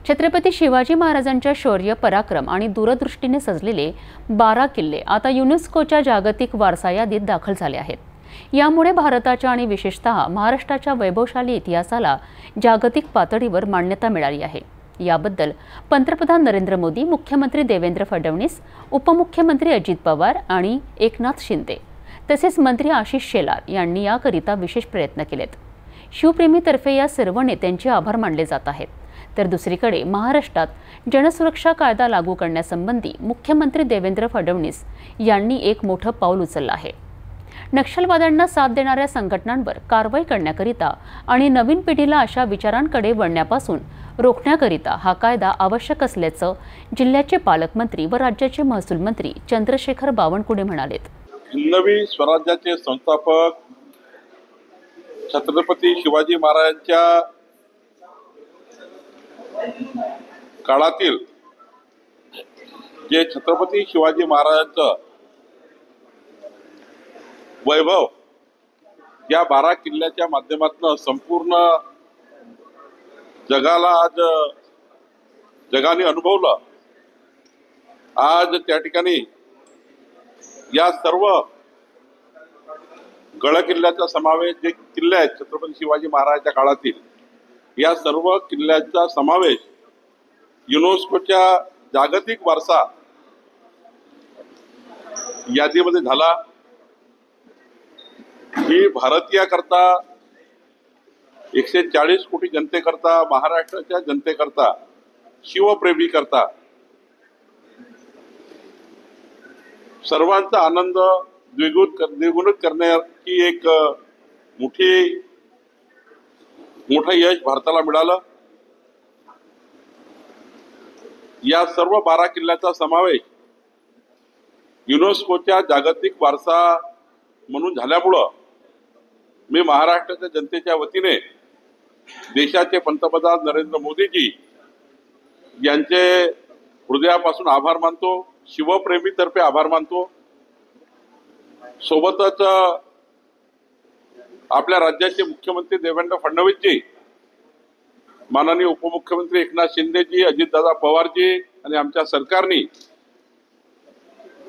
छत्रपती शिवाजी महाराजांच्या शौर्य पराक्रम आणि दूरदृष्टीने सजलेले 12 किल्ले आता युनेस्कोच्या जागतिक वारसा यादीत दाखल झाले आहेत। यामुळे भारताच्या आणि विशेषतः महाराष्ट्राच्या वैभवशाली इतिहासाला जागतिक पातळीवर मान्यता मिळाली आहे। याबद्दल पंतप्रधान नरेंद्र मोदी, मुख्यमंत्री देवेंद्र फडणवीस, उपमुख्यमंत्री अजित पवार आणि एकनाथ शिंदे तसेच मंत्री आशिष शेलार यांनी याकरिता विशेष प्रयत्न केलेत। शिवप्रेमीतर्फे या सर्व नेत्यांचे आभार मानले जात आहेत। तर दुसरीकडे महाराष्ट्रात जनसुरक्षा कायदा लागू करण्यासंबंधी मुख्यमंत्री देवेंद्र फडणवीस यांनी एक मोठं पाऊल उचललं आहे। नक्षलवाद्यांना साथ देणाऱ्या संघटनांवर कारवाई करण्याकरिता आणि नवीन पिढीला अशा विचारांकडे वळण्यापासून रोखण्याकरिता हा कायदा आवश्यक असल्याचं जिल्ह्याचे पालकमंत्री व राज्याचे महसूल मंत्री चंद्रशेखर बावनकुळे म्हणालेत। हिंदवी स्वराज्याचे संस्थापक छत्रपती शिवाजी महाराजांच्या काळातील जे छत्रपती शिवाजी महाराजांचं वैभव या 12 किल्ल्याच्या माध्यमातून संपूर्ण जगाला आज जगाने अनुभवलं। आज त्या ठिकाणी या सर्व गड किल्ल्याचा समावेश, जे किल्ले आहेत छत्रपती शिवाजी महाराजांच्या काळातील, या सर्व किल्ल्याचा समावेश युनेस्कोच्या जागतिक वारसा यादीमध्ये झाला। ही भारतीय करता 140 कोटी जनतेकरता, महाराष्ट्राच्या जनतेकरता, शिवप्रेमी करता सर्वांचा आनंद द्विगुणित करण्याची एक मोठं यश भारताला मिळालं। या सर्व 12 किल्ल्याचा समावेश युनेस्कोच्या जागतिक वारसा म्हणून झाल्यामुळं मी महाराष्ट्राच्या जनतेच्या वतीने देशाचे पंतप्रधान नरेंद्र मोदीजी यांचे हृदयापासून आभार मानतो, शिवप्रेमीतर्फे आभार मानतो। सोबतच आपल्या राज्याचे मुख्यमंत्री देवेंद्र फडणवीसजी, माननीय उपमुख्यमंत्री एकनाथ शिंदेजी, अजितदादा पवारजी आणि आमच्या सरकारने,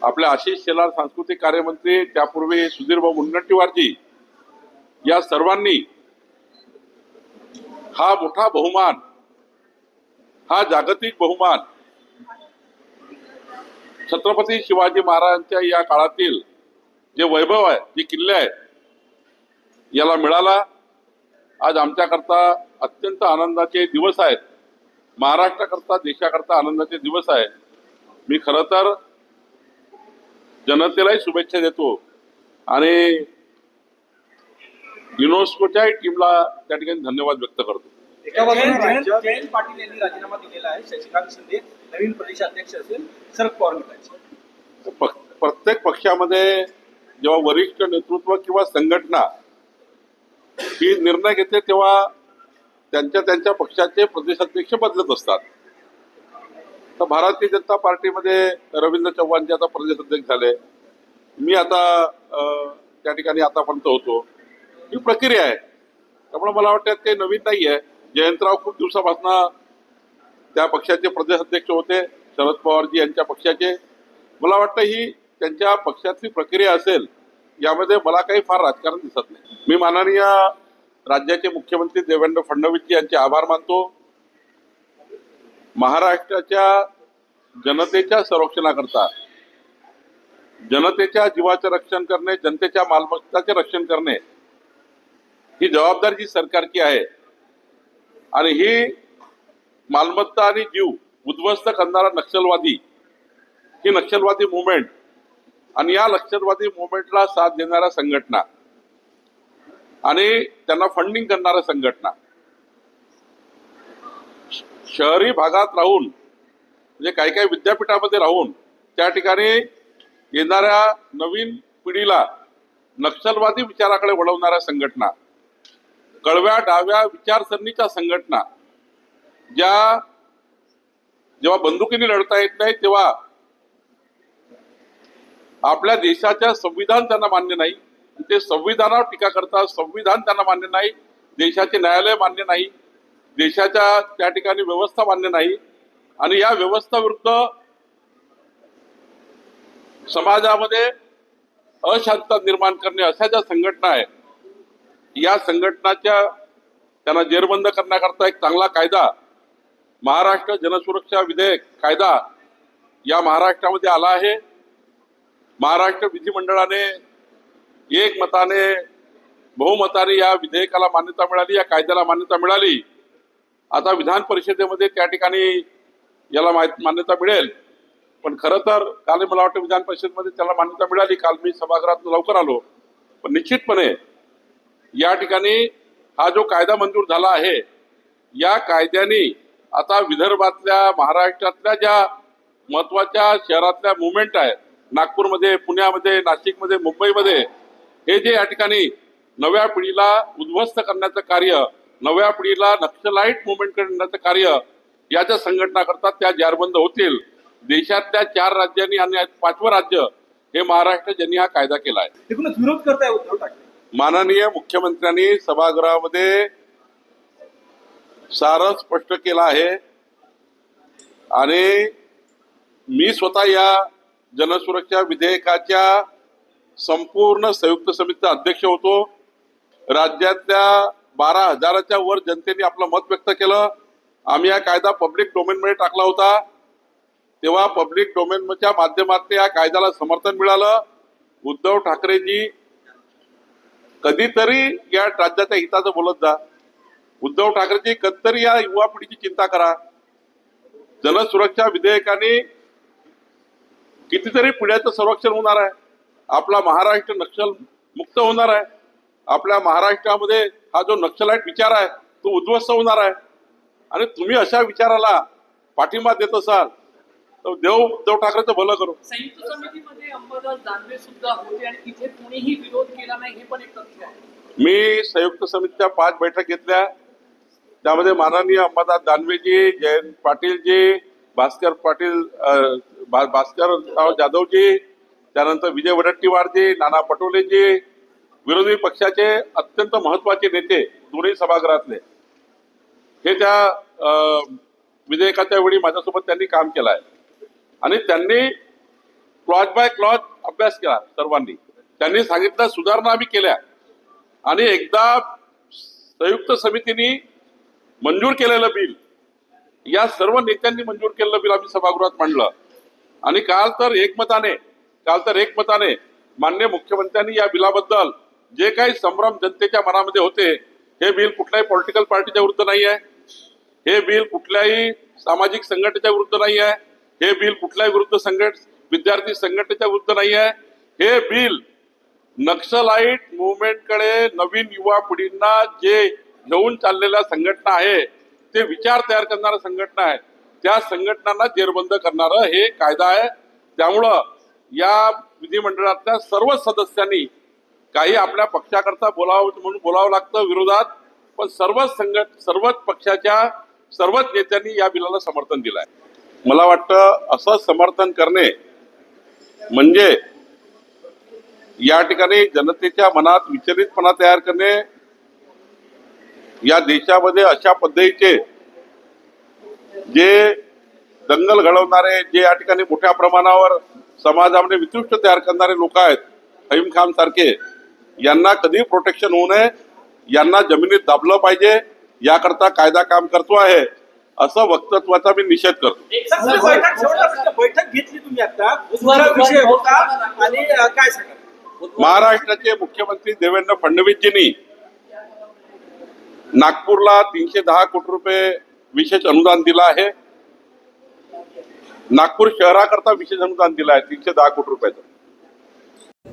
आपल्या आशिष शेलार सांस्कृतिक कार्यमंत्री, त्यापूर्वी सुधीरभाऊ मुनगंटीवारजी, या सर्वांनी हा मोठा बहुमान, हा जागतिक बहुमान छत्रपती शिवाजी महाराजांच्या या काळातील जे वैभव आहे, जे किल्ले आहेत, याला मिळाला। आज आमच्याकरता अत्यंत आनंदाचे दिवस आहेत, महाराष्ट्राकरता, देशाकरता आनंदाचे दिवस आहे। मी खरं तर जनतेलाही शुभेच्छा देतो आणि युनेस्कोच्या टीमला त्या ठिकाणी धन्यवाद व्यक्त करतो। जयंत पाटील यांनी राजीनामा दिलेला आहे। शशिकांत शिंदे नवीन प्रदेशाध्यक्ष असेल, शरद पवार प्रत्येक पक्षामध्ये जेव्हा वरिष्ठ नेतृत्व किंवा संघटना ही निर्णय घेते तेव्हा त्यांच्या पक्षाचे प्रदेशाध्यक्ष बदलत असतात। तर भारतीय जनता पार्टीमध्ये रवींद्र चव्हाणजी आता प्रदेशाध्यक्ष झाले, मी आता त्या ठिकाणी आतापर्यंत होतो। ही प्रक्रिया आहे, त्यामुळे मला वाटतं काही नवीन नाही आहे। जयंतराव खूप दिवसापासून त्या पक्षाचे प्रदेशाध्यक्ष होते, शरद पवारजी यांच्या पक्षाचे। मला वाटतं ही त्यांच्या पक्षातली प्रक्रिया असेल, यामध्ये मला काही फार राजकारण दिसत नाही। मी माननीय राज्याचे मुख्यमंत्री देवेंद्र फडणवीसजी यांचे आभार मानतो। महाराष्ट्राच्या जनतेच्या संरक्षणाकरता, जनतेच्या जीवाचे रक्षण करणे, जनतेच्या मालमत्ताचे रक्षण करणे ही जबाबदारी जी सरकारची आहे आणि ही मालमत्ता आणि जीव उद्ध्वस्त करणारा नक्षलवादी, ही नक्षलवादी मुवमेंट आणि या नक्षलवादी मुवमेंटला साथ देणाऱ्या संघटना आणि त्यांना फंडिंग करणाऱ्या संघटना, शहरी भागात राहून, म्हणजे काही विद्यापीठामध्ये राहून त्या ठिकाणी येणाऱ्या नवीन पिढीला नक्षलवादी विचाराकडे वळवणाऱ्या संघटना, कळव्या डाव्या विचारसरणीच्या संघटना, ज्या जेव्हा बंदुकीने लढता येत नाही तेव्हा आपल्या देशाच्या संविधान त्यांना मान्य नाही, ते संविधानावर टीका करतात, संविधान त्यांना मान्य नाही, देशाचे न्यायालय मान्य नाही, देशाच्या त्या ठिकाणी व्यवस्था मान्य नाही आणि या व्यवस्थाविरुद्ध समाजामध्ये अशांतता निर्माण करणे अशा ज्या संघटना आहेत, या संघटनाच्या त्यांना जेरबंद करण्याकरता एक चांगला कायदा महाराष्ट्र जनसुरक्षा विधेयक कायदा या महाराष्ट्रामध्ये आला आहे. महाराष्ट्र विधिमंडळाने एकमताने बहुमताने या विधेयकाला मान्यता मिळाली, या कायद्याला मान्यता मिळाली. आता विधान परिषदेमध्ये त्या ठिकाणी याला मान्यता मिळेल. पण खरं तर काल मला वाटतं विधान परिषदेमध्ये त्याला मान्यता मिळाली. काल मी सभागृहात लवकर आलो. पण निश्चितपणे या ठिकाणी हा जो कायदा मंजूर झाला आहे, या कायद्याने आता विदर्भातल्या महाराष्ट्रातल्या ज्या महत्वाच्या शहरातल्या मुवमेंट आहेत, नागपूरमध्ये, पुण्यामध्ये, नाशिकमध्ये, मुंबईमध्ये, हे जे या ठिकाणी नव्या पिढीला उद्ध्वस्त करण्याचं कार्य, नव्या पिढीला नक्षलाईट मुवमेंट करण्याचं कार्य या ज्या संघटना करतात त्या जारबंद होतील. देशातल्या 4 राज्यांनी आणि 5वं राज्य हे महाराष्ट्र ज्यांनी हा कायदा केला आहे. एकूणच विरोध करताय उद्धव ठाकरे. माननीय मुख्यमंत्र्यांनी सभागृहामध्ये सारं स्पष्ट केलं आहे आणि मी स्वतः या जनसुरक्षा विधेयकाच्या संपूर्ण संयुक्त समितीचा अध्यक्ष होतो. राज्यातल्या 12,000च्या वर जनतेने आपलं मत व्यक्त केलं. आम्ही हा कायदा पब्लिक डोमेनमध्ये टाकला होता. तेव्हा पब्लिक डोमेनच्या माध्यमातून या कायद्याला समर्थन मिळालं. उद्धव ठाकरेजी कधीतरी या राज्याच्या हिताचं बोलत जा. उद्धव ठाकरेजी कधीतरी या युवा पिढीची चिंता करा. जनसुरक्षा विधेयकाने कितीतरी पिढ्याचं संरक्षण होणार आहे. आपला महाराष्ट्र नक्षल मुक्त होणार आहे. आपल्या महाराष्ट्रामध्ये हा जो नक्षलाईट विचार आहे तो उद्ध्वस्त होणार आहे. आणि तुम्ही अशा विचाराला पाठिंबा देत असाल तर उद्धव ठाकरेचं भलं करू. संयुक्त समितीमध्ये अंबादास दानवे सुद्धा होते आणि तिथे कोणीही विरोध केला नाही, हे पण एक तथ्य आहे. मी संयुक्त समितीच्या 5 बैठक घेतल्या. त्यामध्ये माननीय अंबादास दानवेजी, जयंत पाटीलजी, भास्कर जाधवजी, त्यानंतर विजय वडेट्टीवारजी, नाना पटोलेजी, विरोधी पक्षाचे अत्यंत महत्वाचे नेते दोन्ही सभागृहातले, हे त्या विधेयकाच्या वेळी माझ्यासोबत त्यांनी काम केलं आहे. आणि त्यांनी क्लॉज बाय क्लॉज अभ्यास केला सर्वांनी. त्यांनी सांगितलं सुधारणा आम्ही केल्या आणि एकदा संयुक्त समितीने मंजूर केलेलं बिल, या सर्व नेत्यांनी मंजूर केलेलं बिल आम्ही सभागृहात मांडलं. आणि काल तर एकमताने माननीय मुख्यमंत्र्यांनी या बिलाबद्दल जे काही संभ्रम जनतेच्या मनामध्ये होते, हे बिल कुठल्याही पॉलिटिकल पार्टीच्या विरुद्ध नाही आहे. हे बिल कुठल्याही सामाजिक संघटनेच्या विरुद्ध नाही आहे. हे बिल कुठल्याही विद्यार्थी संघटनेच्या विरुद्ध नाही आहे. हे बिल नक्सलाईट मुवमेंटकडे नवीन युवा पिढींना जे घेऊन चाललेल्या संघटना आहे, ते विचार तयार करणाऱ्या संघटना आहे, त्या संघटनांना जेरबंद करणारं हे कायदा आहे. त्यामुळं या विधिमंडळातल्या सर्व सदस्यांनी, काही आपल्या पक्षाकरता बोलावं म्हणून बोलावं लागतं विरोधात, पण सर्वच पक्षाच्या सर्वच नेत्यांनी या बिलाला समर्थन दिलं आहे. मला वाटतं असं समर्थन करणे म्हणजे या ठिकाणी जनतेच्या मनात विचलितपणा तयार करणे. या देशामध्ये अशा पद्धतीचे जे दंगल घडवणारे, जे या ठिकाणी मोठ्या प्रमाणावर समाजामध्ये वितृष्ट तयार करणारे लोक आहेत, फहीम खान सारखे, यांना कधी प्रोटेक्शन होऊ नये. यांना जमिनीत दाबलं पाहिजे. याकरता कायदा काम करतो आहे असं वक्तव्याचा मी निषेध करतो. बैठक घेतली तुम्ही आता, विषय होता आणि काय सांगा. महाराष्ट्राचे मुख्यमंत्री देवेंद्र फडणवीसजींनी नागपूरला 310 कोटी रुपये विशेष अनुदान दिलं आहे. नागपूर शहराकरता विशेष अनुदान दिलं आहे 310 कोटी रुपयाचं.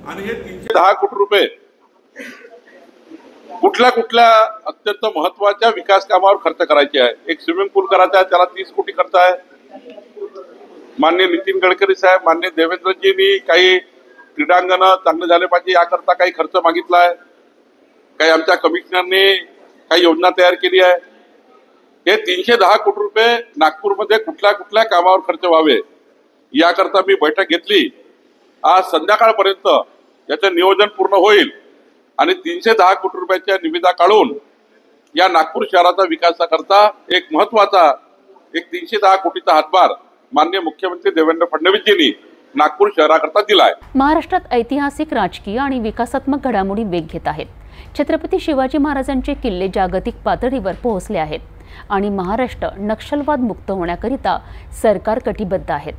आणि हे 310 कोटी रुपये कुठल्या अत्यंत महत्वाच्या विकास कामावर खर्च करायचे आहे. एक स्विमिंग पूल करायचा आहे, त्याला 30 कोटी खर्च आहे. माननीय नितीन गडकरी साहेब, माननीय देवेंद्रजींनी काही क्रीडांगण चांगले झाले पाहिजे याकरता काही खर्च मागितला आहे. काही आमच्या कमिशनरने काही योजना तयार केली आहे. हे 310 कोटी रुपये नागपूरमध्ये कुठल्या कामावर खर्च व्हावे याकरता मी बैठक घेतली. आज संध्याकाळपर्यंत याचं नियोजन पूर्ण होईल आणि 310 कोटी रुपयाच्या निविदा काढून या नागपूर शहराचा विकासाकरता एक महत्वाचा 310 कोटीचा हातभार माननीय मुख्यमंत्री देवेंद्र फडणवीसजींनी नागपूर शहराकरता दिला आहे. महाराष्ट्रात ऐतिहासिक, राजकीय आणि विकासात्मक घडामोडी वेग घेत आहेत. छत्रपती शिवाजी महाराजांचे किल्ले जागतिक पातळीवर पोहोचले आहेत आणि महाराष्ट्र नक्षलवाद मुक्त होण्याकरिता सरकार कटिबद्ध आहेत.